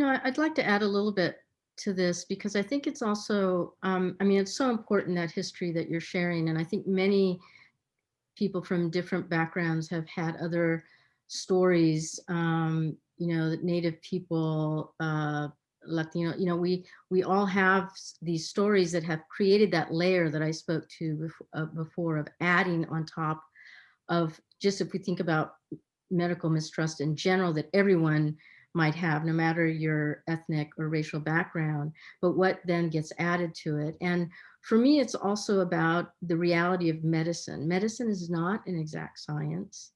I'd like to add a little bit to this because I think it's also, I mean, it's so important, that history that you're sharing. And I think many people from different backgrounds have had other stories, that Native people, Latino, we all have these stories that have created that layer that I spoke to before, of adding on top of, just if we think about medical mistrust in general, that everyone might have, no matter your ethnic or racial background, but what then gets added to it. And for me, it's also about the reality of medicine. Medicine is not an exact science.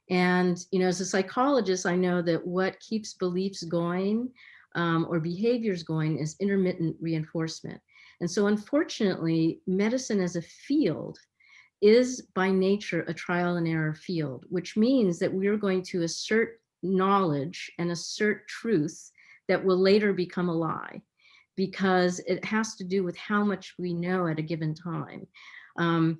And, as a psychologist, I know that what keeps beliefs going, or behaviors going, is intermittent reinforcement. And so, unfortunately, medicine as a field is by nature a trial and error field, which means that we're going to assert knowledge and assert truth that will later become a lie, because it has to do with how much we know at a given time. A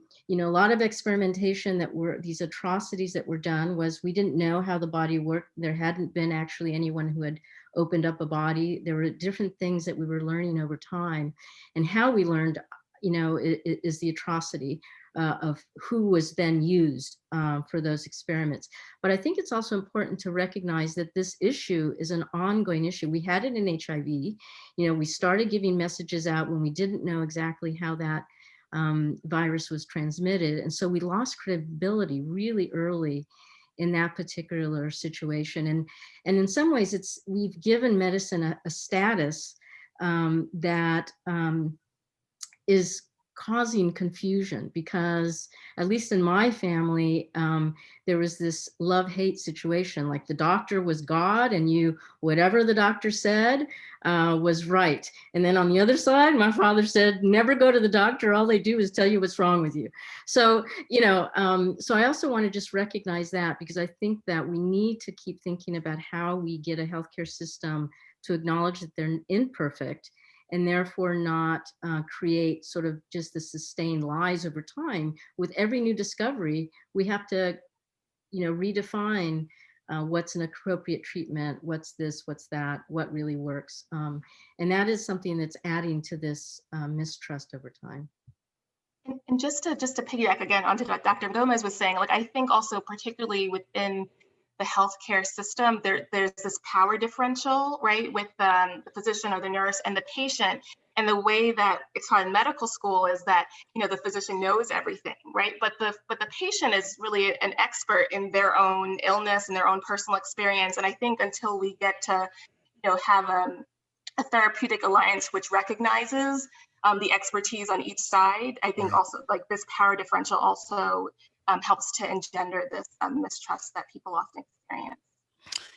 lot of experimentation, that were these atrocities that were done, was we didn't know how the body worked. There hadn't been actually anyone who had opened up a body. There were different things that we were learning over time, and how we learned, is the atrocity of who was then used for those experiments. But I think it's also important to recognize that this issue is an ongoing issue. We had it in HIV. We started giving messages out when we didn't know exactly how that virus was transmitted. And so we lost credibility really early in that particular situation. And in some ways, we've given medicine a status that is causing confusion, because at least in my family, there was this love-hate situation. Like, the doctor was God, and whatever the doctor said was right. And then on the other side, my father said, never go to the doctor. All they do is tell you what's wrong with you. So, so I also want to just recognize that, because I think that we need to keep thinking about how we get a healthcare system to acknowledge that they're imperfect, and therefore not create sort of just the sustained lies over time. With every new discovery, we have to, redefine what's an appropriate treatment, what's this, what's that, what really works. And that is something that's adding to this mistrust over time. And just to piggyback again onto what Dr. Gomez was saying, like, I think also particularly within the healthcare system, there's this power differential, right, with the physician or the nurse and the patient. And the way that it's taught in medical school is that, the physician knows everything, right? But the patient is really an expert in their own illness and their own personal experience. And I think until we get to, have a therapeutic alliance which recognizes the expertise on each side, I think also, like, this power differential also helps to engender this mistrust that people often experience.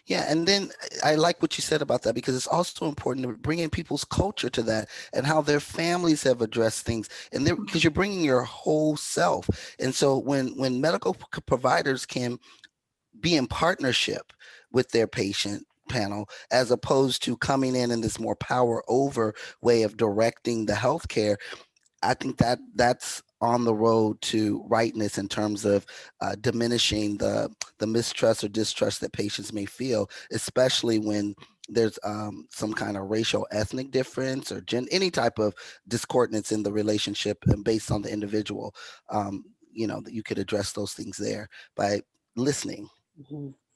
Yeah, and then I like what you said about that, because it's also important to bring in people's culture to that, and how their families have addressed things, and because you're bringing your whole self. And so when medical providers can be in partnership with their patient panel, as opposed to coming in this more power over way of directing the healthcare, I think that's on the road to rightness, in terms of diminishing the mistrust or distrust that patients may feel, especially when there's some kind of racial ethnic difference, or any type of discordance in the relationship, and based on the individual. That you could address those things there by listening. Mm-hmm.